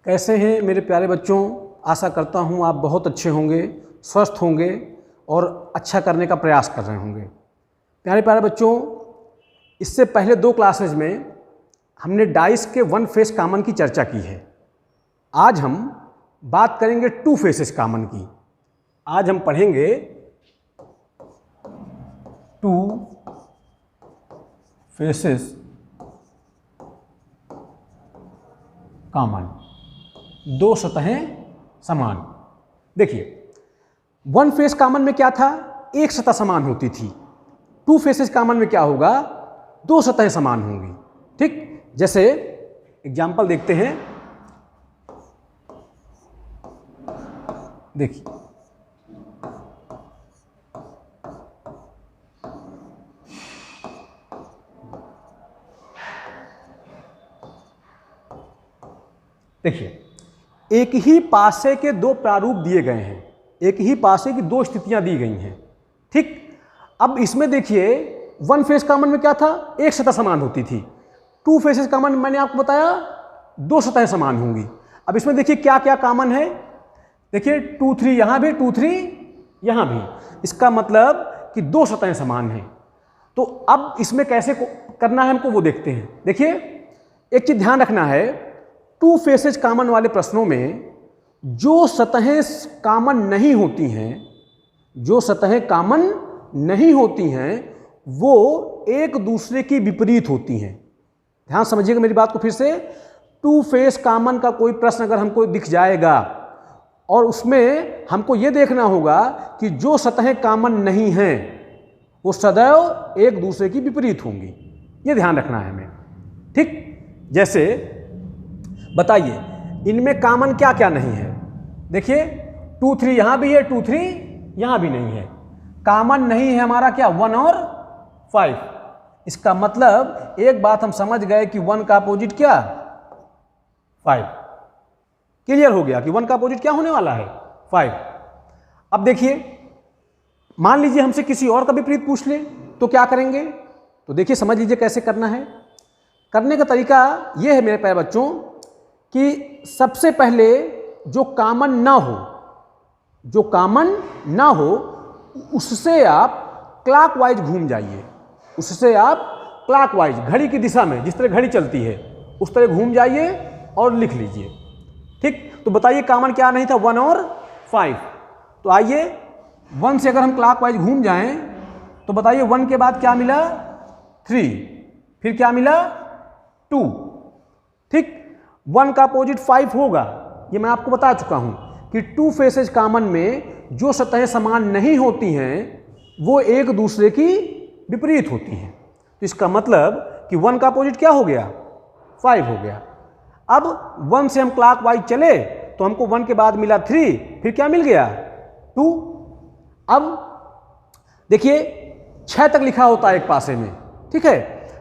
कैसे हैं मेरे प्यारे बच्चों। आशा करता हूँ आप बहुत अच्छे होंगे, स्वस्थ होंगे और अच्छा करने का प्रयास कर रहे होंगे। प्यारे प्यारे बच्चों, इससे पहले 2 क्लासेज में हमने डाइस के 1 फेस कॉमन की चर्चा की है। आज हम बात करेंगे 2 फेसेस कॉमन की। आज हम पढ़ेंगे 2 फेसेस कॉमन, 2 सतहें समान। देखिए 1 फेस कॉमन में क्या था, एक सतह समान होती थी। 2 फेसेस कॉमन में क्या होगा, 2 सतहें समान होंगी। ठीक, जैसे एग्जाम्पल देखते हैं। देखिए एक ही पासे के 2 प्रारूप दिए गए हैं, एक ही पासे की 2 स्थितियां दी गई हैं। ठीक, अब इसमें देखिए 1 फेस कॉमन में क्या था, एक सतह समान होती थी। 2 फेसेस कॉमन में मैंने आपको बताया 2 सतहें समान होंगी। अब इसमें देखिए क्या क्या कॉमन है। देखिए 2 3 यहां भी, 2 3 यहां भी, इसका मतलब कि 2 सतहें समान हैं। तो अब इसमें कैसे करना है हमको वो देखते हैं। देखिए एक चीज ध्यान रखना है, 2 फेसेस कॉमन वाले प्रश्नों में जो सतहें कॉमन नहीं होती हैं, जो सतहें कॉमन नहीं होती हैं वो एक दूसरे की विपरीत होती हैं। ध्यान समझिएगा मेरी बात को फिर से। 2 फेस कॉमन का कोई प्रश्न अगर हमको दिख जाएगा और उसमें हमको ये देखना होगा कि जो सतहें कॉमन नहीं हैं वो सदैव एक दूसरे की विपरीत होंगी, ये ध्यान रखना है हमें। ठीक, जैसे बताइए इनमें कॉमन क्या क्या नहीं है। देखिए 2 3 यहां भी है, 2 3 यहां भी नहीं है। कॉमन नहीं है हमारा क्या, 1 और 5। इसका मतलब एक बात हम समझ गए कि 1 का अपोजिट क्या, 5। क्लियर हो गया कि 1 का अपोजिट क्या होने वाला है, 5। अब देखिए मान लीजिए हमसे किसी और का विपरीत पूछ ले तो क्या करेंगे। तो देखिए समझ लीजिए कैसे करना है। करने का तरीका यह है मेरे प्यारे बच्चों कि सबसे पहले जो कॉमन ना हो, जो कॉमन ना हो उससे आप क्लॉकवाइज घूम जाइए। उससे आप क्लॉकवाइज घड़ी की दिशा में, जिस तरह घड़ी चलती है उस तरह घूम जाइए और लिख लीजिए। ठीक, तो बताइए कॉमन क्या नहीं था, 1 और 5। तो आइए 1 से अगर हम क्लॉकवाइज घूम जाएं तो बताइए 1 के बाद क्या मिला, 3, फिर क्या मिला, 2। ठीक, 1 का अपोजिट 5 होगा, ये मैं आपको बता चुका हूं कि 2 फेसेस कॉमन में जो सतहें समान नहीं होती हैं वो एक दूसरे की विपरीत होती हैं। तो इसका मतलब कि 1 का अपोजिट क्या हो गया, 5 हो गया। अब 1 से हम क्लॉकवाइज चले तो हमको 1 के बाद मिला 3, फिर क्या मिल गया, 2। अब देखिए 6 तक लिखा होता है एक पासे में। ठीक है,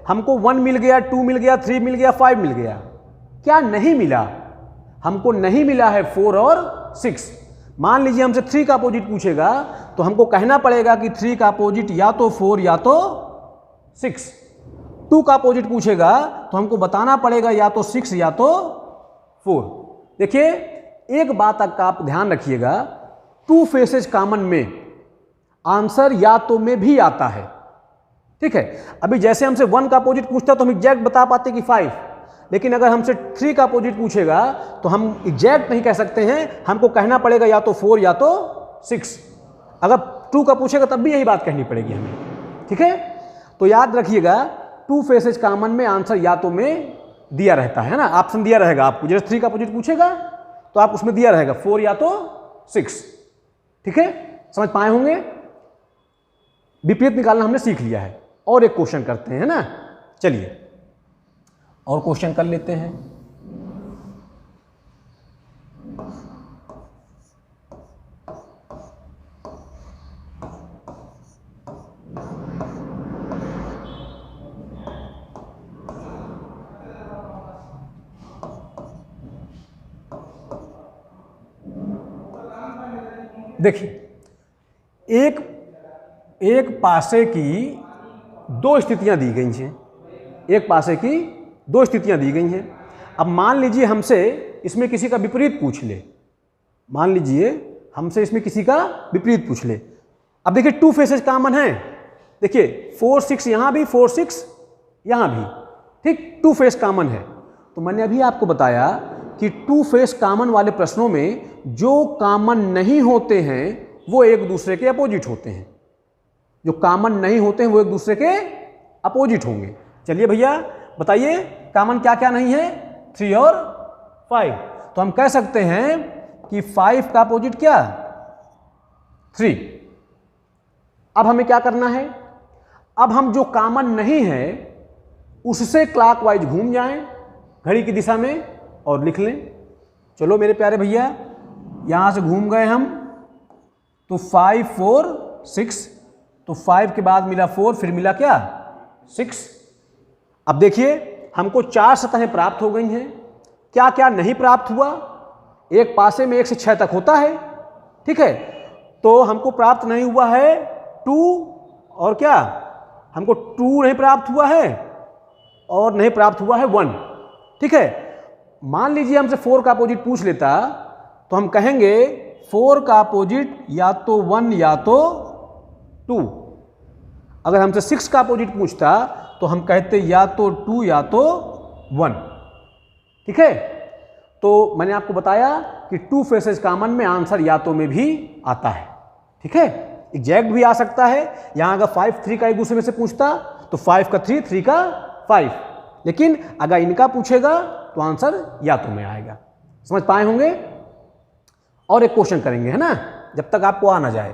हमको 1 मिल गया, 2 मिल गया, 3 मिल गया, 5 मिल गया। क्या नहीं मिला, हमको नहीं मिला है 4 और 6। मान लीजिए हमसे 3 का अपोजिट पूछेगा तो हमको कहना पड़ेगा कि 3 का अपोजिट या तो 4 या तो 6। 2 का अपोजिट पूछेगा तो हमको बताना पड़ेगा या तो 6 या तो 4। देखिए एक बात का आप ध्यान रखिएगा, 2 फेसेस कॉमन में आंसर या तो में भी आता है। ठीक है, अभी जैसे हमसे 1 का अपोजिट पूछता तो हम एग्जैक्ट बता पाते कि 5, लेकिन अगर हमसे 3 का अपोजिट पूछेगा तो हम एग्जैक्ट नहीं कह सकते हैं, हमको कहना पड़ेगा या तो 4 या तो 6। अगर 2 का पूछेगा तब भी यही बात कहनी पड़ेगी हमें। ठीक है, तो याद रखिएगा 2 फेसेस कॉमन में आंसर या तो में दिया रहता है ना, ऑप्शन दिया रहेगा आपको। जैसे 3 का अपोजिट पूछेगा तो आप उसमें दिया रहेगा 4 या तो 6। ठीक है, समझ पाए होंगे। विपरीत निकालना हमने सीख लिया है। और एक क्वेश्चन करते हैं ना, चलिए और क्वेश्चन कर लेते हैं। देखिए एक पासे की 2 स्थितियां दी गई हैं। एक पासे की 2 स्थितियां दी गई हैं। अब मान लीजिए हमसे इसमें किसी का विपरीत पूछ ले, मान लीजिए हमसे इसमें किसी का विपरीत पूछ ले। अब देखिए 2 फेसेस कॉमन हैं, देखिए 4 6 यहाँ भी, 4 6 यहाँ भी, ठीक, 2 फेस कॉमन है। तो मैंने अभी आपको बताया कि 2 फेस कॉमन वाले प्रश्नों में जो कॉमन नहीं होते हैं वो एक दूसरे के अपोजिट होते हैं, जो कॉमन नहीं होते हैं वो एक दूसरे के अपोजिट होंगे। चलिए भैया बताइए कॉमन क्या क्या नहीं है, 3 और 5। तो हम कह सकते हैं कि 5 का अपोजिट क्या, 3। अब हमें क्या करना है, अब हम जो कॉमन नहीं है उससे क्लॉकवाइज घूम जाएं घड़ी की दिशा में और लिख लें। चलो मेरे प्यारे भैया, यहां से घूम गए हम, तो 5 4 6, तो 5 के बाद मिला 4, फिर मिला क्या, 6। अब देखिए हमको 4 सतहें प्राप्त हो गई हैं। क्या क्या नहीं प्राप्त हुआ, एक पासे में 1 से 6 तक होता है, ठीक है, तो हमको प्राप्त नहीं हुआ है 2, और क्या, हमको 2 नहीं प्राप्त हुआ है और नहीं प्राप्त हुआ है 1, ठीक है। मान लीजिए हमसे 4 का अपोजिट पूछ लेता तो हम कहेंगे 4 का अपोजिट या तो 1 या तो 2। अगर हमसे 6 का अपोजिट पूछता तो हम कहते या तो 2 या तो 1, ठीक है। तो मैंने आपको बताया कि 2 फेसेस कॉमन में आंसर या तो में भी आता है, ठीक है, एग्जैक्ट भी आ सकता है। यहां अगर 5 3 का एक दूसरे में से पूछता तो 5 का 3 3 का 5, लेकिन अगर इनका पूछेगा तो आंसर या तो में आएगा। समझ पाए होंगे। और एक क्वेश्चन करेंगे, है ना, जब तक आपको आ ना जाए।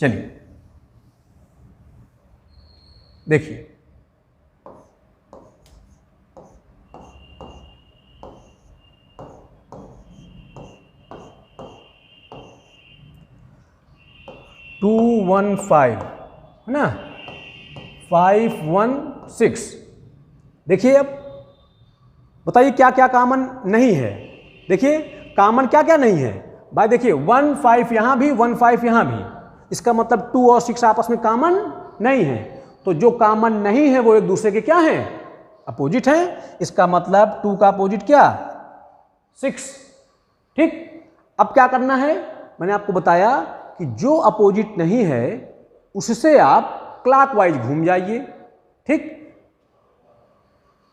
चलिए देखिए, टू 1 5 है ना, 5 1 6। देखिए अब बताइए क्या क्या कॉमन नहीं है। देखिए कॉमन क्या क्या नहीं है भाई, देखिए 1 5 यहां भी, 1 5 यहां भी, इसका मतलब 2 और 6 आपस में कॉमन नहीं है। तो जो कॉमन नहीं है वो एक दूसरे के क्या हैं, अपोजिट हैं। इसका मतलब 2 का अपोजिट क्या, 6, ठीक। अब क्या करना है, मैंने आपको बताया कि जो अपोजिट नहीं है उससे आप क्लॉकवाइज घूम जाइए, ठीक।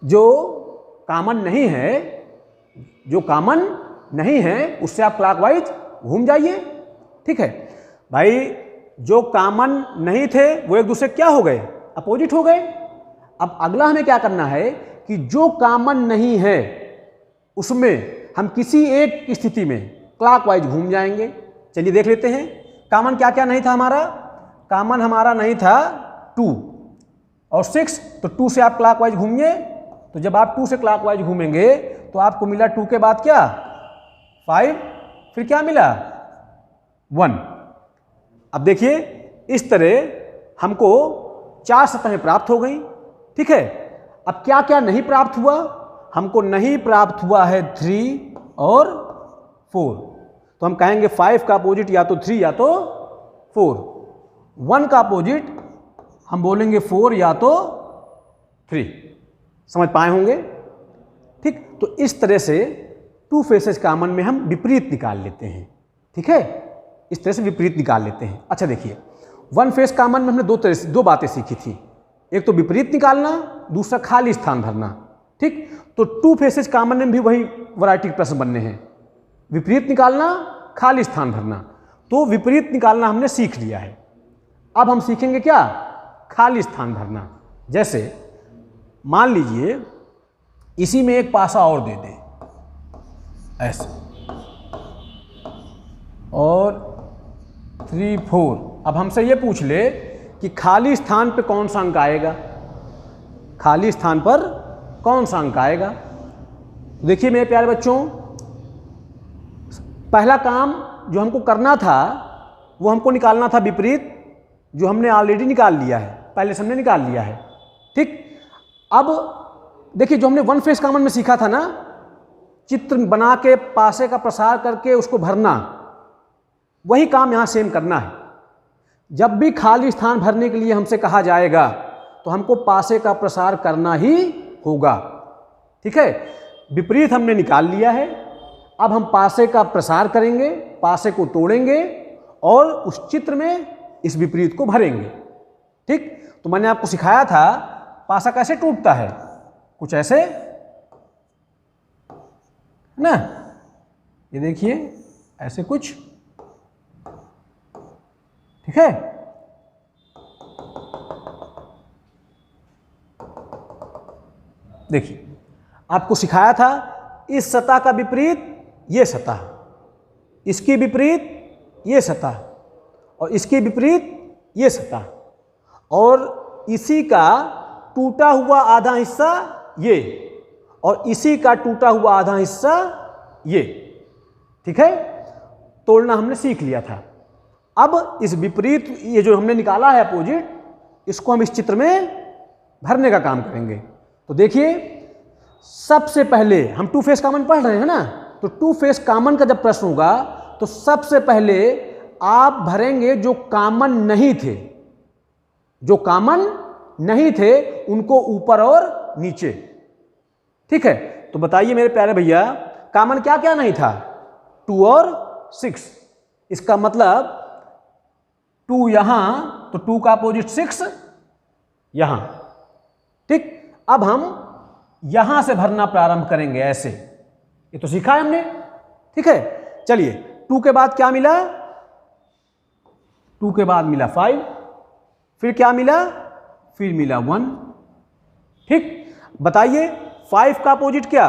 जो कॉमन नहीं है, जो कॉमन नहीं है उससे आप क्लॉकवाइज घूम जाइए, ठीक है भाई। जो कॉमन नहीं थे वो एक दूसरे क्या हो गए, अपोजिट हो गए। अब अगला हमें क्या करना है कि जो कॉमन नहीं है उसमें हम किसी एक स्थिति में क्लॉकवाइज घूम जाएंगे। चलिए देख लेते हैं कॉमन क्या क्या नहीं था हमारा। कॉमन हमारा नहीं था 2 और 6, तो 2 से आप क्लॉकवाइज घूमिए। तो जब आप 2 से क्लॉकवाइज घूमेंगे तो आपको मिला 2 के बाद क्या, 5, फिर क्या मिला, 1। अब देखिए इस तरह हमको 4 सतहें प्राप्त हो गई, ठीक है। अब क्या क्या नहीं प्राप्त हुआ, हमको नहीं प्राप्त हुआ है 3 और 4, तो हम कहेंगे 5 का अपोजिट या तो 3 या तो 4। 1 का अपोजिट हम बोलेंगे 4 या तो 3। समझ पाए होंगे, ठीक। तो इस तरह से 2 फेसेस कॉमन में हम विपरीत निकाल लेते हैं, ठीक है, इस तरह से विपरीत निकाल लेते हैं। अच्छा देखिए 1 फेस कॉमन में हमने दो बातें सीखी थी, एक तो विपरीत निकालना, दूसरा खाली स्थान भरना, ठीक। तो 2 फेसेस कॉमन में भी वही वैरायटी के प्रश्न बनने हैं, विपरीत निकालना, खाली स्थान भरना। तो विपरीत निकालना हमने सीख लिया है। अब हम सीखेंगे क्या, खाली स्थान भरना। जैसे मान लीजिए इसी में एक पासा और दे दें ऐसे, और 3 4। अब हमसे ये पूछ ले कि खाली स्थान पे कौन सा अंक आएगा, खाली स्थान पर कौन सा अंक आएगा। देखिए मेरे प्यारे बच्चों, पहला काम जो हमको करना था वो हमको निकालना था विपरीत, जो हमने ऑलरेडी निकाल लिया है, पहले से हमने निकाल लिया है, ठीक। अब देखिए जो हमने 1 फेस कॉमन में सीखा था ना, चित्र बना के पासे का प्रसार करके उसको भरना, वही काम यहां सेम करना है। जब भी खाली स्थान भरने के लिए हमसे कहा जाएगा तो हमको पासे का प्रसार करना ही होगा, ठीक है। विपरीत हमने निकाल लिया है। अब हम पासे का प्रसार करेंगे, पासे को तोड़ेंगे और उस चित्र में इस विपरीत को भरेंगे। ठीक, तो मैंने आपको सिखाया था पासा कैसे टूटता है, कुछ ऐसे ना, ये देखिए ऐसे कुछ, ठीक है। देखिए आपको सिखाया था इस सतह का विपरीत ये सतह, इसकी विपरीत ये सतह और इसके विपरीत ये सतह, और इसी का टूटा हुआ आधा हिस्सा ये और इसी का टूटा हुआ आधा हिस्सा ये। ठीक है, तोड़ना हमने सीख लिया था। अब इस विपरीत ये जो हमने निकाला है अपोजिट, इसको हम इस चित्र में भरने का काम करेंगे। तो देखिए सबसे पहले हम टू फेस कॉमन पढ़ रहे हैं ना, तो टू फेस कॉमन का जब प्रश्न होगा तो सबसे पहले आप भरेंगे जो कॉमन नहीं थे, जो कॉमन नहीं थे उनको ऊपर और नीचे। ठीक है, तो बताइए मेरे प्यारे भैया कॉमन क्या क्या नहीं था? 2 और 6। इसका मतलब 2 यहां तो 2 का अपोजिट 6 यहां। ठीक, अब हम यहां से भरना प्रारंभ करेंगे ऐसे, ये तो सीखा है हमने। ठीक है, चलिए 2 के बाद क्या मिला? 2 के बाद मिला 5, फिर क्या मिला? फिर मिला 1। ठीक, बताइए 5 का अपोजिट क्या?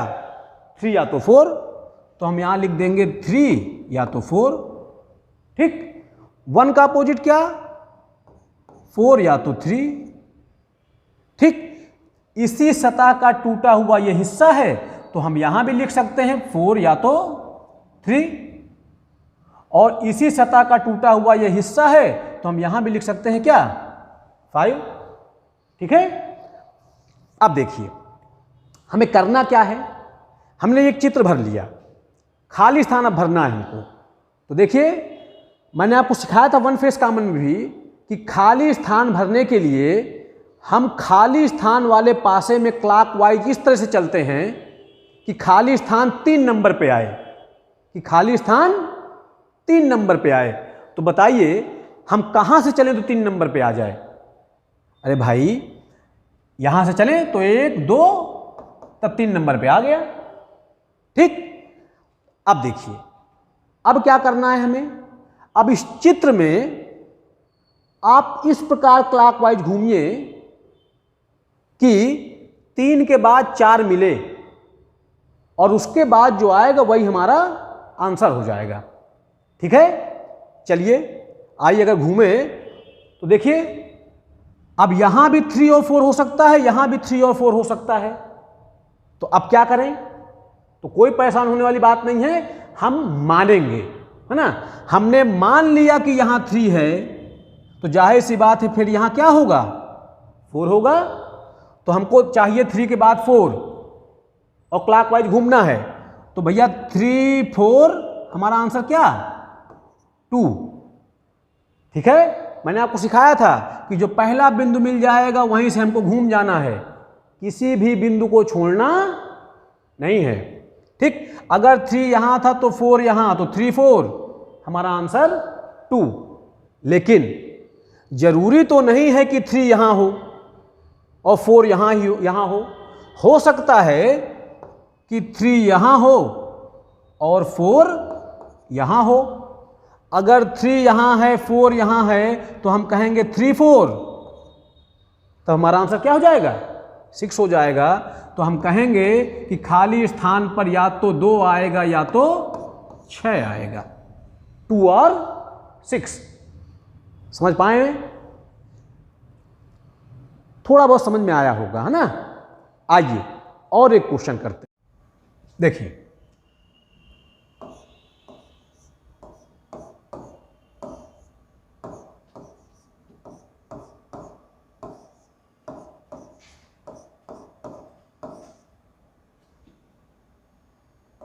3 या तो 4, तो हम यहां लिख देंगे 3 या तो 4। ठीक, 1 का अपोजिट क्या? 4 या तो 3। ठीक, इसी सतह का टूटा हुआ यह हिस्सा है तो हम यहां भी लिख सकते हैं 4 या तो 3, और इसी सतह का टूटा हुआ यह हिस्सा है तो हम यहां भी लिख सकते हैं क्या? 5। ठीक है, अब देखिए हमें करना क्या है। हमने एक चित्र भर लिया, खाली स्थान अब भरना है हमको। तो देखिए मैंने आपको सिखाया था वन फेस कॉमन में भी कि खाली स्थान भरने के लिए हम खाली स्थान वाले पासे में क्लॉकवाइज इस तरह से चलते हैं कि खाली स्थान 3 नंबर पे आए, कि खाली स्थान 3 नंबर पे आए। तो बताइए हम कहां से चलें तो 3 नंबर पे आ जाए? अरे भाई यहां से चलें तो 1 2 तब 3 नंबर पे आ गया। ठीक, अब देखिए अब क्या करना है हमें। अब इस चित्र में आप इस प्रकार क्लॉकवाइज घूमिए कि 3 के बाद 4 मिले और उसके बाद जो आएगा वही हमारा आंसर हो जाएगा। ठीक है, चलिए आइए अगर घूमे तो देखिए अब यहां भी 3 और 4 हो सकता है, यहां भी 3 और 4 हो सकता है। तो अब क्या करें? तो कोई परेशान होने वाली बात नहीं है, हम मानेंगे, है ना। हमने मान लिया कि यहां 3 है तो जाहिर सी बात है फिर यहां क्या होगा? 4 होगा। तो हमको चाहिए 3 के बाद 4 और क्लॉकवाइज घूमना है। तो भैया 3 4 हमारा आंसर क्या? 2। ठीक है, मैंने आपको सिखाया था कि जो पहला बिंदु मिल जाएगा वहीं से हमको घूम जाना है, किसी भी बिंदु को छोड़ना नहीं है। ठीक, अगर 3 यहां था तो 4 यहां, तो 3 4 हमारा आंसर 2। लेकिन जरूरी तो नहीं है कि 3 यहां हो और 4 यहां हो सकता है कि 3 यहां हो और 4 यहां हो। अगर 3 यहां है 4 यहां है तो हम कहेंगे 3 4, तो हमारा आंसर क्या हो जाएगा? 6 हो जाएगा। तो हम कहेंगे कि खाली स्थान पर या तो 2 आएगा या तो 6 आएगा। 2 और 6 समझ पाए? थोड़ा बहुत समझ में आया होगा, है ना। आइए और एक क्वेश्चन करते हैं। देखिए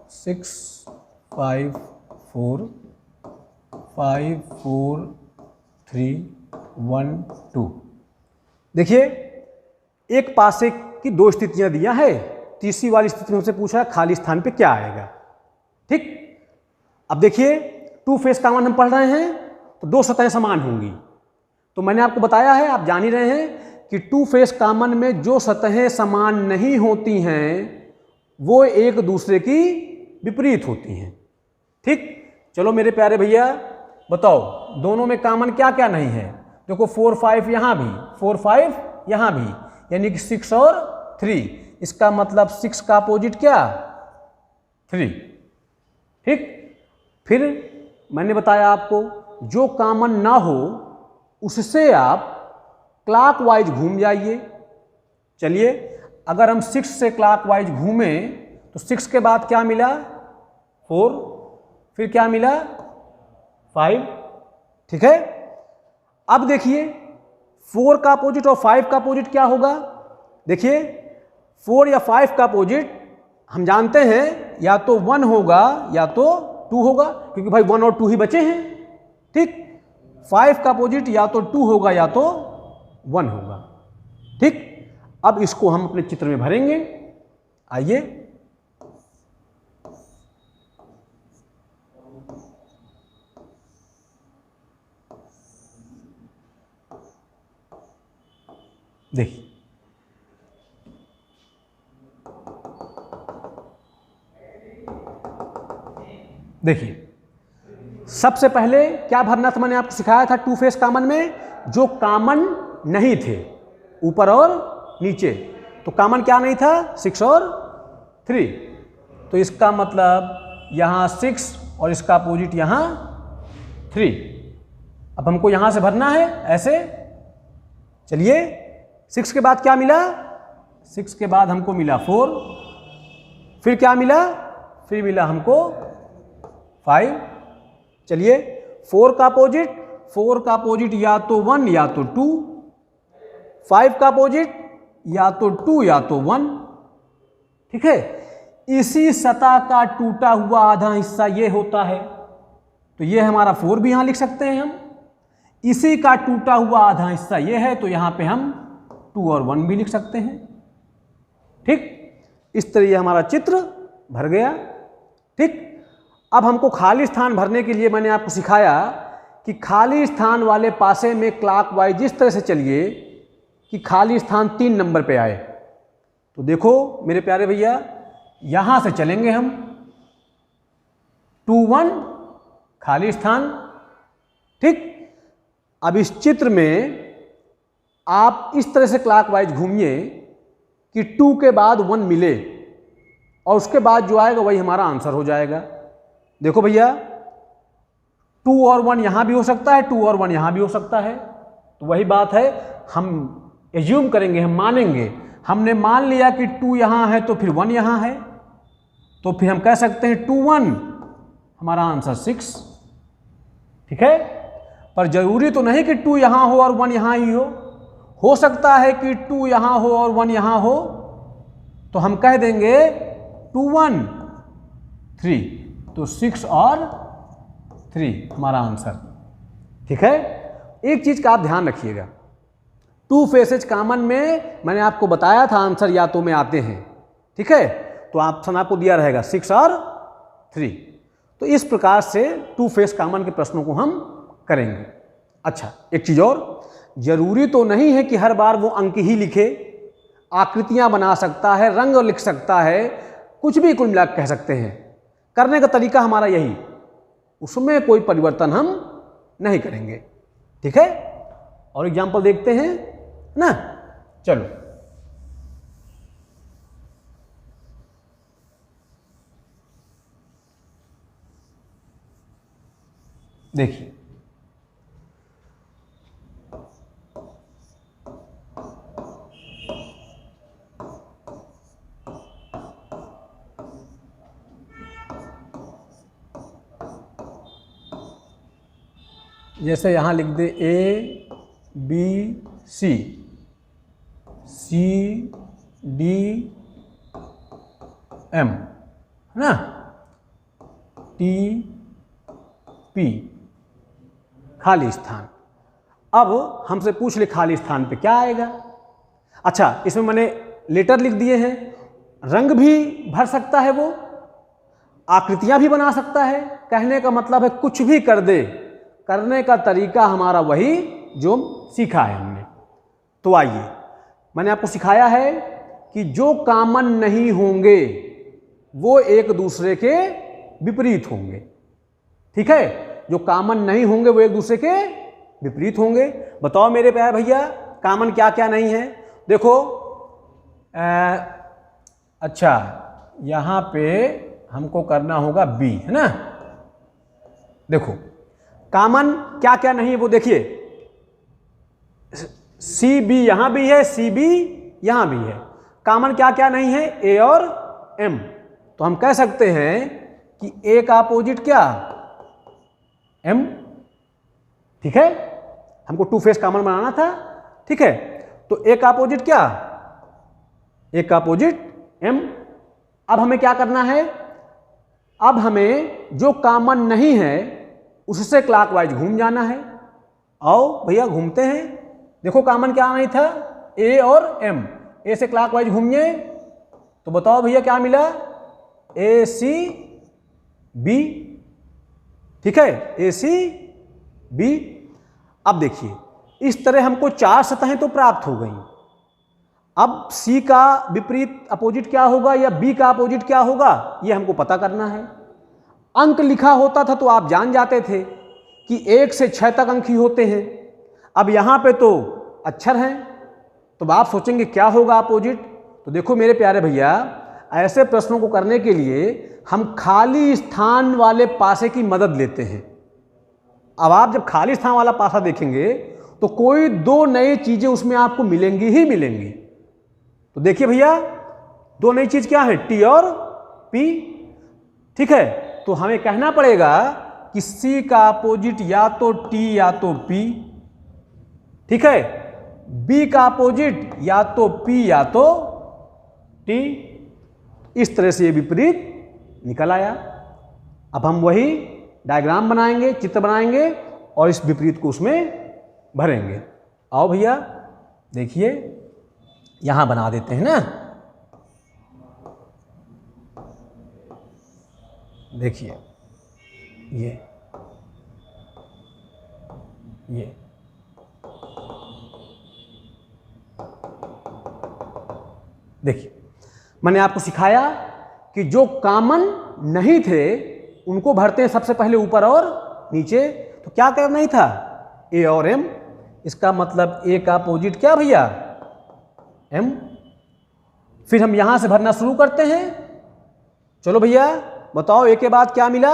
सिक्स 5 4 5 4 3 1 2। देखिए एक पासे की 2 स्थितियां दिया है, तीसरी वाली स्थिति में हमसे पूछा है खाली स्थान पे क्या आएगा। ठीक, अब देखिए टू फेस कॉमन हम पढ़ रहे हैं तो दो सतहें समान होंगी। तो मैंने आपको बताया है, आप जान ही रहे हैं कि टू फेस कॉमन में जो सतहें समान नहीं होती हैं वो एक दूसरे की विपरीत होती हैं। ठीक, चलो मेरे प्यारे भैया बताओ दोनों में कॉमन क्या क्या नहीं है। देखो 4 5 यहाँ भी, 4 5 यहाँ भी, यानी कि 6 और 3। इसका मतलब 6 का अपोजिट क्या, 3। ठीक, फिर मैंने बताया आपको जो कॉमन ना हो उससे आप क्लॉकवाइज घूम जाइए। चलिए अगर हम 6 से क्लॉकवाइज घूमें तो 6 के बाद क्या मिला, 4, फिर क्या मिला, 5। ठीक है, अब देखिए 4 का अपोजिट और 5 का अपोजिट क्या होगा। देखिए 4 या 5 का अपोजिट हम जानते हैं या तो 1 होगा या तो 2 होगा, क्योंकि भाई 1 और 2 ही बचे हैं। ठीक, 5 का अपोजिट या तो 2 होगा या तो 1 होगा। ठीक, अब इसको हम अपने चित्र में भरेंगे। आइए, देखिए देखिए सबसे पहले क्या भरना था, मैंने आपको सिखाया था टू फेस कॉमन में जो कॉमन नहीं थे ऊपर और नीचे। तो कॉमन क्या नहीं था, 6 और 3। तो इसका मतलब यहाँ 6 और इसका अपोजिट यहाँ 3। अब हमको यहाँ से भरना है ऐसे। चलिए 6 के बाद क्या मिला, 6 के बाद हमको मिला 4, फिर क्या मिला, फिर मिला हमको 5। चलिए 4 का अपोजिट या तो 1 या तो 2, 5 का अपोजिट या तो 2 या तो 1। ठीक है, इसी सतह का टूटा हुआ आधा हिस्सा ये होता है, तो ये हमारा 4 भी यहां लिख सकते हैं हम। इसी का टूटा हुआ आधा हिस्सा ये है, तो यहां पे हम 2 और 1 भी लिख सकते हैं। ठीक, इस तरह ये हमारा चित्र भर गया। ठीक, अब हमको खाली स्थान भरने के लिए मैंने आपको सिखाया कि खाली स्थान वाले पासे में क्लॉकवाइज इस तरह से चलिए कि खाली स्थान 3 नंबर पे आए। तो देखो मेरे प्यारे भैया, यहां से चलेंगे हम 2 1 खाली स्थान। ठीक, अब इस चित्र में आप इस तरह से क्लॉकवाइज घूमिए कि 2 के बाद 1 मिले और उसके बाद जो आएगा वही हमारा आंसर हो जाएगा। देखो भैया 2 और 1 यहां भी हो सकता है, 2 और 1 यहां भी हो सकता है। तो वही बात है, हम एज्यूम करेंगे, हम मानेंगे। हमने मान लिया कि 2 यहां है तो फिर 1 यहां है, तो फिर हम कह सकते हैं 2 1 हमारा आंसर 6। ठीक है, पर जरूरी तो नहीं कि 2 यहां हो और 1 यहां ही हो सकता है कि 2 यहां हो और 1 यहां हो, तो हम कह देंगे 2 1 3, तो 6 और 3 हमारा आंसर। ठीक है, एक चीज का आप ध्यान रखिएगा, टू फेसेज कॉमन में मैंने आपको बताया था आंसर या तो में आते हैं। ठीक है, तो ऑप्शन आपको दिया रहेगा 6 और 3। तो इस प्रकार से टू फेस कॉमन के प्रश्नों को हम करेंगे। अच्छा, एक चीज और, जरूरी तो नहीं है कि हर बार वो अंक ही लिखे, आकृतियां बना सकता है, रंग लिख सकता है, कुछ भी कुल मिलाकर कह सकते हैं। करने का तरीका हमारा यही, उसमें कोई परिवर्तन हम नहीं करेंगे। ठीक है, और एग्जाम्पल देखते हैं ना। चलो देखिए, जैसे यहां लिख दे A B C, C D M, है ना, T P, खाली स्थान। अब हमसे पूछ ले खाली स्थान पे क्या आएगा। अच्छा, इसमें मैंने लेटर लिख दिए हैं, रंग भी भर सकता है, वो आकृतियां भी बना सकता है। कहने का मतलब है कुछ भी कर दे, करने का तरीका हमारा वही जो सीखा है हमने। तो आइए, मैंने आपको सिखाया है कि जो कॉमन नहीं होंगे वो एक दूसरे के विपरीत होंगे। ठीक है, जो कॉमन नहीं होंगे वो एक दूसरे के विपरीत होंगे। बताओ मेरे प्यारे भैया, कॉमन क्या क्या नहीं है? देखो अच्छा, यहां पे हमको करना होगा बी, है ना। देखो कॉमन क्या क्या नहीं है वो देखिए, सी बी यहां भी है, सी बी यहां भी है। कॉमन क्या क्या नहीं है? ए और एम। तो हम कह सकते हैं कि ए का अपोजिट क्या? एम। ठीक है, हमको टू फेस कॉमन बनाना था। ठीक है, तो ए का अपोजिट क्या? ए का अपोजिट एम। अब हमें क्या करना है? अब हमें जो कॉमन नहीं है उससे क्लॉकवाइज घूम जाना है। आओ भैया घूमते हैं। देखो कॉमन क्या नहीं था? ए और एम। ए से क्लॉकवाइज घूमिए तो बताओ भैया क्या मिला? ए सी बी। ठीक है, ए सी बी। अब देखिए, इस तरह हमको 4 सतहें तो प्राप्त हो गई। अब सी का विपरीत अपोजिट क्या होगा या बी का अपोजिट क्या होगा, ये हमको पता करना है। अंक लिखा होता था तो आप जान जाते थे कि 1 से 6 तक अंक ही होते हैं। अब यहां पे तो अक्षर हैं, तो आप सोचेंगे क्या होगा अपोजिट। तो देखो मेरे प्यारे भैया, ऐसे प्रश्नों को करने के लिए हम खाली स्थान वाले पासे की मदद लेते हैं। अब आप जब खाली स्थान वाला पासा देखेंगे तो कोई 2 नई चीजें उसमें आपको मिलेंगी ही मिलेंगी। तो देखिए भैया, 2 नई चीज क्या है? टी और पी। ठीक है, तो हमें कहना पड़ेगा कि सी का अपोजिट या तो टी या तो पी। ठीक है, बी का अपोजिट या तो पी या तो टी। इस तरह से ये विपरीत निकल आया। अब हम वही डायग्राम बनाएंगे, चित्र बनाएंगे और इस विपरीत को उसमें भरेंगे। आओ भैया देखिए, यहां बना देते हैं ना। देखिए ये देखिए, मैंने आपको सिखाया कि जो कॉमन नहीं थे उनको भरते हैं सबसे पहले ऊपर और नीचे। तो क्या करना ही था? ए और एम। इसका मतलब ए का अपोजिट क्या भैया? एम। फिर हम यहां से भरना शुरू करते हैं। चलो भैया बताओ, ए के बाद क्या मिला?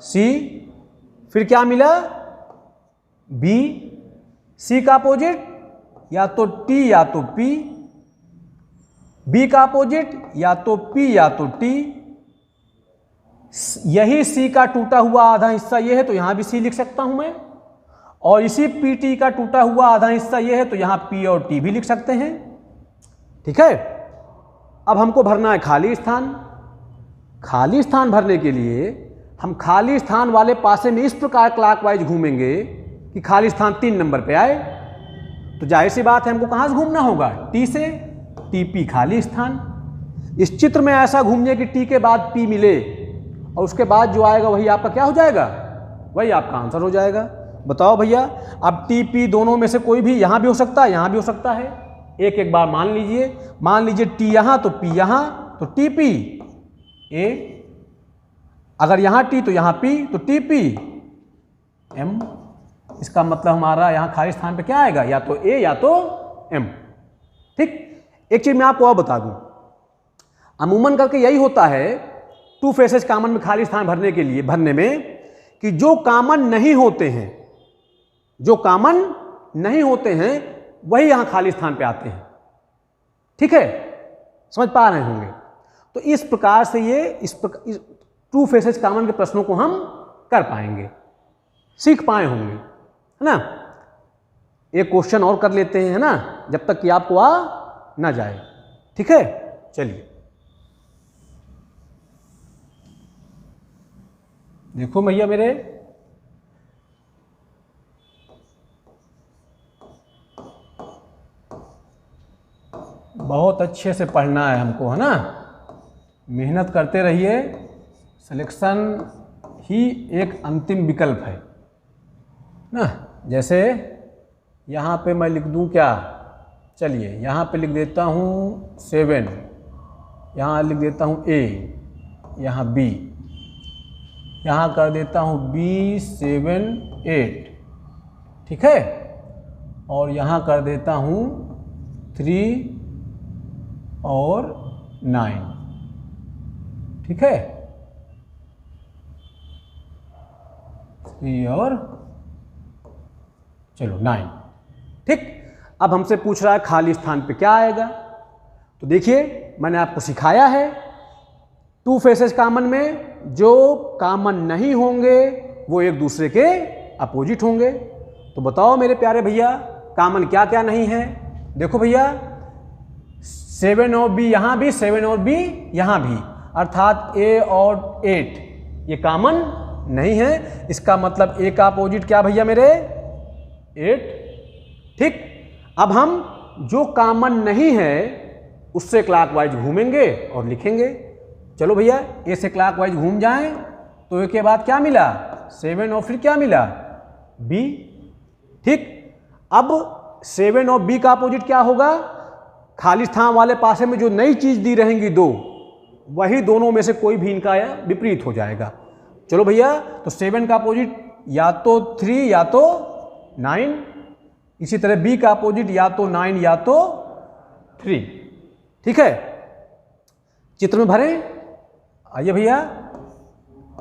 सी। फिर क्या मिला? बी। सी का अपोजिट या तो टी या तो पी। बी का अपोजिट या तो पी या तो टी। यही सी का टूटा हुआ आधा हिस्सा ये है तो यहां भी सी लिख सकता हूं मैं, और इसी पी टी का टूटा हुआ आधा हिस्सा ये है तो यहां पी और टी भी लिख सकते हैं। ठीक है, अब हमको भरना है खाली स्थान। खाली स्थान भरने के लिए हम खाली स्थान वाले पासे में इस प्रकार क्लॉकवाइज घूमेंगे कि खाली स्थान 3 नंबर पे आए। तो जाहिर सी बात है हमको कहां से घूमना होगा? टी से। टी पी खाली स्थान। इस चित्र में ऐसा घूमने कि टी के बाद पी मिले और उसके बाद जो आएगा वही आपका क्या हो जाएगा? वही आपका आंसर हो जाएगा। बताओ भैया, अब टी पी दोनों में से कोई भी यहां भी हो सकता है, यहां भी हो सकता है। एक एक बार मान लीजिए टी यहां तो पी यहां, तो टी पी ए। अगर यहां टी तो यहां पी, तो टी पी एम। इसका मतलब हमारा यहां खाली स्थान पे क्या आएगा? या तो ए या तो एम। ठीक, एक चीज मैं आपको और बता दूं, अमूमन करके यही होता है टू फेसेस कॉमन में खाली स्थान भरने में कि जो कॉमन नहीं होते हैं, जो कॉमन नहीं होते हैं वही यहां खाली स्थान पे आते हैं। ठीक है, समझ पा रहे होंगे। तो इस प्रकार से इस टू फेसेस कॉमन के प्रश्नों को हम कर पाएंगे, सीख पाए होंगे, है ना। एक क्वेश्चन और कर लेते हैं, है ना, जब तक कि आपको आ ना जाए। ठीक है, चलिए देखो भैया मेरे, बहुत अच्छे से पढ़ना है हमको, है ना, मेहनत करते रहिए। सिलेक्शन ही एक अंतिम विकल्प है ना। जैसे यहाँ पे मैं लिख दूँ क्या, चलिए यहाँ पे लिख देता हूँ 7, यहाँ लिख देता हूँ A, यहाँ B, यहाँ कर देता हूँ B 7 8, ठीक है, और यहाँ कर देता हूँ 3 और 9, ठीक है, 3 और चलो 9, ठीक। अब हमसे पूछ रहा है खाली स्थान पे क्या आएगा। तो देखिए मैंने आपको सिखाया है, टू फेसेस कॉमन में जो कॉमन नहीं होंगे वो एक दूसरे के अपोजिट होंगे। तो बताओ मेरे प्यारे भैया कॉमन क्या क्या नहीं है। देखो भैया 7 और B यहाँ भी, 7 और B यहाँ भी, अर्थात A और 8 ये कॉमन नहीं है। इसका मतलब A का अपोजिट क्या भैया मेरे 8, ठीक। अब हम जो कॉमन नहीं है उससे क्लॉकवाइज घूमेंगे और लिखेंगे। चलो भैया A से क्लॉकवाइज घूम जाएं तो A के बाद क्या मिला 7 और फिर क्या मिला B, ठीक। अब 7 और B का अपोजिट क्या होगा, खाली स्थान वाले पासे में जो नई चीज दी रहेंगी दो, वही दोनों में से कोई भी इनका विपरीत हो जाएगा। चलो भैया तो 7 का अपोजिट या तो 3 या तो 9, इसी तरह B का अपोजिट या तो 9 या तो 3, ठीक है। चित्र में भरें, आइए भैया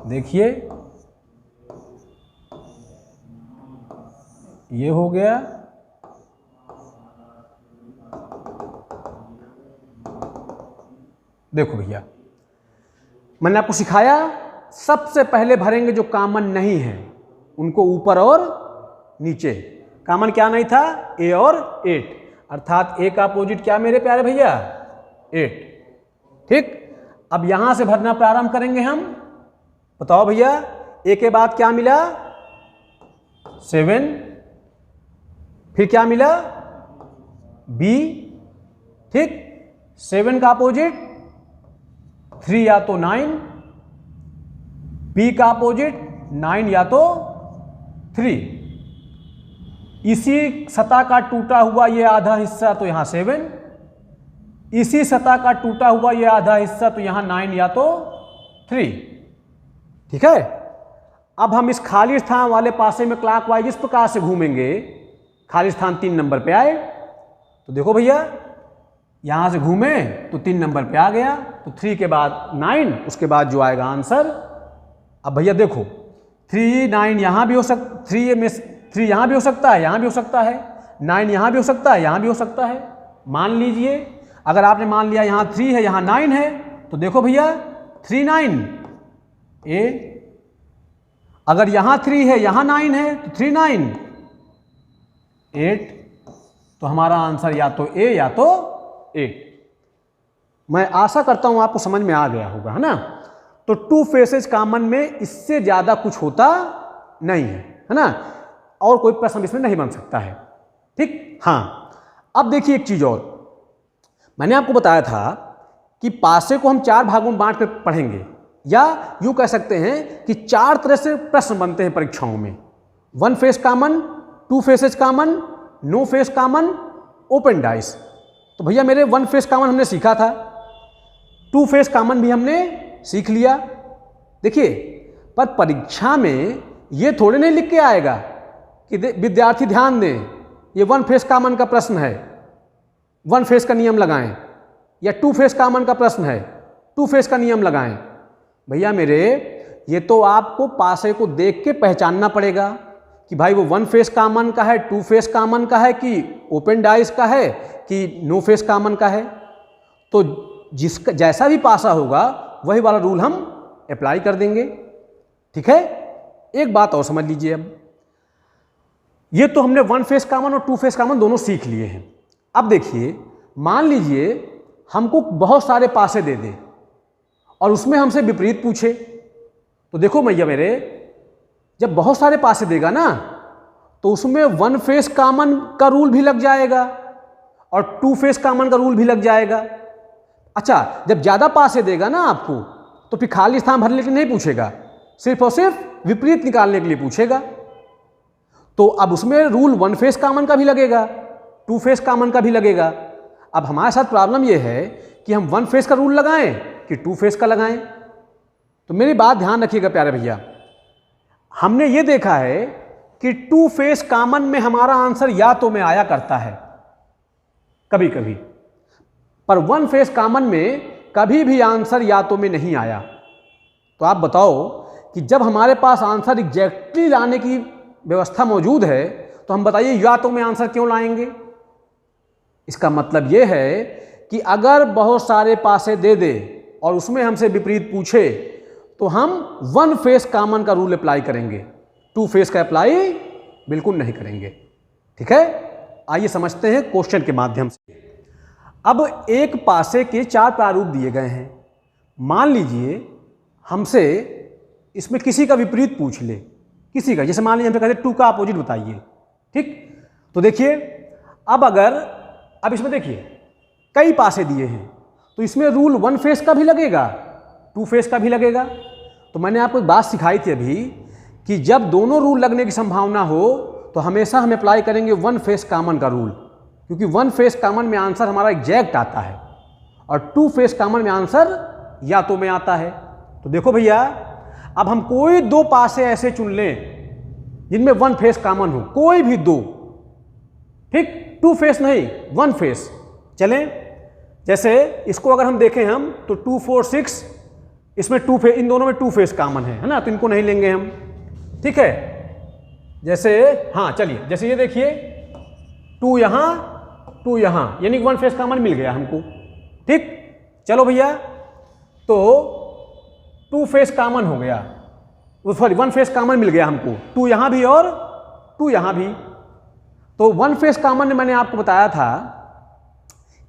देखिए ये हो गया, देखो भैया मैंने आपको सिखाया सबसे पहले भरेंगे जो कॉमन नहीं है उनको ऊपर और नीचे। कॉमन क्या नहीं था A और 8, अर्थात A का अपोजिट क्या मेरे प्यारे भैया 8, ठीक। अब यहां से भरना प्रारंभ करेंगे हम। बताओ भैया A के बाद क्या मिला 7, फिर क्या मिला B, ठीक। 7 का अपोजिट 3 या तो 9, B का अपोजिट 9 या तो 3, इसी सतह का टूटा हुआ ये आधा हिस्सा तो यहाँ 7, इसी सतह का टूटा हुआ ये आधा हिस्सा तो यहाँ 9 या तो 3, ठीक है। अब हम इस खाली स्थान वाले पासे में क्लॉकवाइज इस प्रकार से घूमेंगे, खाली स्थान 3 नंबर पे आए तो देखो भैया यहां से घूमे तो 3 नंबर पे आ गया, तो 3 के बाद 9, उसके बाद जो आएगा आंसर। अब भैया देखो 3 9 यहां भी हो सकता, 3 यहां भी हो सकता है, यहां भी हो सकता है, 9 यहां भी हो सकता है, यहां भी हो सकता है। मान लीजिए अगर आपने मान लिया यहां 3 है यहां 9 है तो देखो भैया 3 9 A, अगर यहां 3 है यहां 9 है तो 3 9 8, तो हमारा आंसर या तो A या तो 8। मैं आशा करता हूं आपको समझ में आ गया होगा, है ना। तो टू फेसेस कॉमन में इससे ज्यादा कुछ होता नहीं है ना, और कोई प्रश्न इसमें नहीं बन सकता है, ठीक। हाँ अब देखिए एक चीज और, मैंने आपको बताया था कि पासे को हम 4 भागों में बांट कर पढ़ेंगे, या यूं कह सकते हैं कि 4 तरह से प्रश्न बनते हैं परीक्षाओं में। 1 face common, 2 faces common, no face common, open dice. तो भैया मेरे 1 फेस कॉमन हमने सीखा था, 2 फेस कॉमन भी हमने सीख लिया। देखिए पर परीक्षा में ये थोड़े नहीं लिख के आएगा कि विद्यार्थी ध्यान दें ये 1 फेस कॉमन का प्रश्न है 1 फेस का नियम लगाएं, या 2 फेस कॉमन का प्रश्न है 2 फेस का नियम लगाएं। भैया मेरे ये तो आपको पासे को देख के पहचानना पड़ेगा कि भाई वो 1 फेस कॉमन का है, 2 फेस कॉमन का है, कि ओपन डाइस का है, कि नो फेस कॉमन का है। तो जिसका जैसा भी पासा होगा वही वाला रूल हम अप्लाई कर देंगे, ठीक है। एक बात और समझ लीजिए, अब ये तो हमने 1 फेस कॉमन और 2 फेस कॉमन दोनों सीख लिए हैं। अब देखिए मान लीजिए हमको बहुत सारे पासे दे दे और उसमें हमसे विपरीत पूछे, तो देखो भैया मेरे जब बहुत सारे पासे देगा ना तो उसमें 1 फेस कॉमन का रूल भी लग जाएगा और टू फेस कॉमन का रूल भी लग जाएगा। अच्छा, जब ज़्यादा पासे देगा ना आपको तो फिर खाली स्थान भरने के लिए नहीं पूछेगा, सिर्फ और सिर्फ विपरीत निकालने के लिए पूछेगा। तो अब उसमें रूल वन फेस कॉमन का भी लगेगा, टू फेस कॉमन का भी लगेगा। अब हमारे साथ प्रॉब्लम यह है कि हम वन फेस का रूल लगाएं कि टू फेस का लगाएं। तो मेरी बात ध्यान रखिएगा प्यारे भैया, हमने ये देखा है कि टू फेस कॉमन में हमारा आंसर या तो में आया करता है कभी कभी, पर वन फेस कॉमन में कभी भी आंसर या तो में नहीं आया। तो आप बताओ कि जब हमारे पास आंसर एग्जैक्टली लाने की व्यवस्था मौजूद है तो हम बताइए या तो में आंसर क्यों लाएंगे। इसका मतलब यह है कि अगर बहुत सारे पासे दे दे और उसमें हमसे विपरीत पूछे तो हम वन फेस कॉमन का रूल अप्लाई करेंगे, टू फेस का अप्लाई बिल्कुल नहीं करेंगे। ठीक है, आइए समझते हैं क्वेश्चन के माध्यम से। अब एक पासे के 4 प्रारूप दिए गए हैं। मान लीजिए हमसे इसमें किसी का विपरीत पूछ ले, किसी का, जैसे मान लीजिए हमसे कहते 2 का अपोजिट बताइए। ठीक, तो देखिए अब इसमें देखिए कई पासे दिए हैं तो इसमें रूल वन फेस का भी लगेगा, टू फेस का भी लगेगा। तो मैंने आपको एक बात सिखाई थी अभी कि जब दोनों रूल लगने की संभावना हो तो हमेशा हम अप्लाई करेंगे वन फेस कॉमन का रूल, क्योंकि वन फेस कॉमन में आंसर हमारा एग्जैक्ट आता है और टू फेस कॉमन में आंसर या तो में आता है। तो देखो भैया, अब हम कोई 2 पासे ऐसे चुन लें जिनमें वन फेस कॉमन हो, कोई भी 2। ठीक, टू फेस नहीं, वन फेस। चलें, जैसे इसको अगर हम देखें हम तो 2 4 6, इसमें टू फेस, इन दोनों में टू फेस कॉमन है ना, तो इनको नहीं लेंगे हम। ठीक है, जैसे हाँ चलिए, जैसे ये देखिए 2 यहाँ 2 यहाँ, यानी वन फेस कॉमन मिल गया हमको। ठीक, चलो भैया, तो टू फेस कॉमन हो गया, सॉरी वन फेस कॉमन मिल गया हमको, 2 यहाँ भी और 2 यहाँ भी। तो वन फेस कॉमन में मैंने आपको बताया था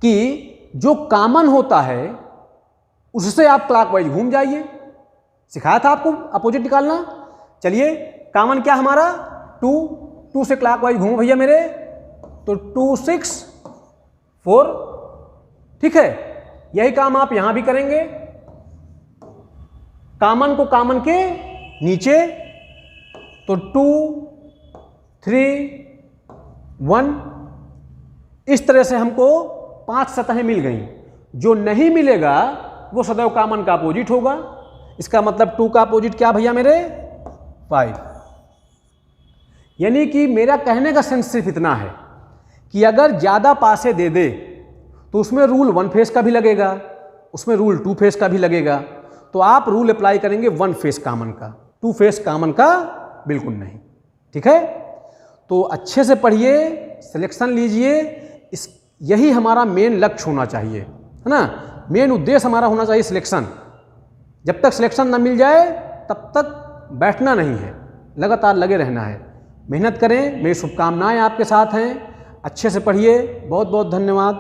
कि जो कॉमन होता है उससे आप क्लॉकवाइज घूम जाइए, सिखाया था आपको अपोजिट निकालना। चलिए, कॉमन क्या हमारा 2 से क्लॉकवाइज घूमो भैया मेरे, तो 2 6 4। ठीक है, यही काम आप यहां भी करेंगे, कॉमन को कॉमन के नीचे, तो 2 3 1। इस तरह से हमको 5 सतहें मिल गई। जो नहीं मिलेगा वो सदैव कॉमन का अपोजिट होगा। इसका मतलब 2 का अपोजिट क्या भैया मेरे 5। यानी कि मेरा कहने का सेंस सिर्फ इतना है कि अगर ज़्यादा पासे दे दे तो उसमें रूल वन फेस का भी लगेगा, उसमें रूल टू फेस का भी लगेगा। तो आप रूल अप्लाई करेंगे वन फेस कॉमन का, टू फेस कॉमन का बिल्कुल नहीं। ठीक है, तो अच्छे से पढ़िए, सिलेक्शन लीजिए, यही हमारा मेन लक्ष्य होना चाहिए, है ना। मेन उद्देश्य हमारा होना चाहिए सिलेक्शन। जब तक सिलेक्शन ना मिल जाए तब तक बैठना नहीं है, लगातार लगे रहना है। मेहनत करें, मेरी शुभकामनाएं आपके साथ हैं। अच्छे से पढ़िए। बहुत बहुत धन्यवाद।